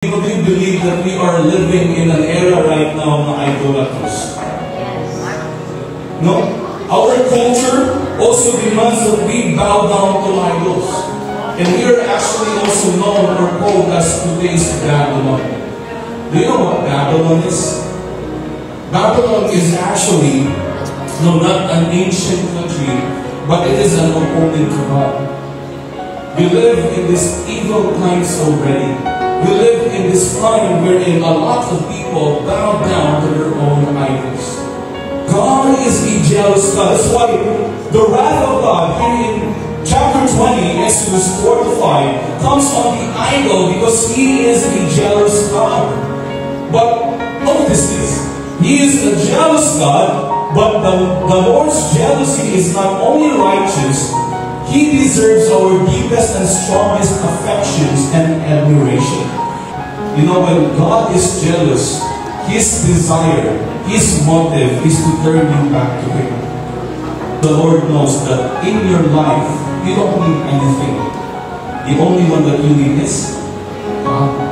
Do you believe that we are living in an era right now na idolaters? No? Our culture also demands that we bow down to idols. And we are actually also known or called as today's Babylon. Do you know what Babylon is? Babylon is actually, no, not an ancient country, but it is an opponent to God. We live in these evil times already. We live in this time wherein a lot of people bow down to their own idols. God is a jealous God. That's why the wrath of God here in chapter 20, Exodus 4 to 5, comes on the idol because He is a jealous God. But notice this. He is a jealous God, but the Lord's jealousy is not only righteous, He deserves our deepest and strongest affections and admiration. You know, when God is jealous, His desire, His motive is to turn you back to Him. The Lord knows that in your life, you don't need anything. The only one that you need is God.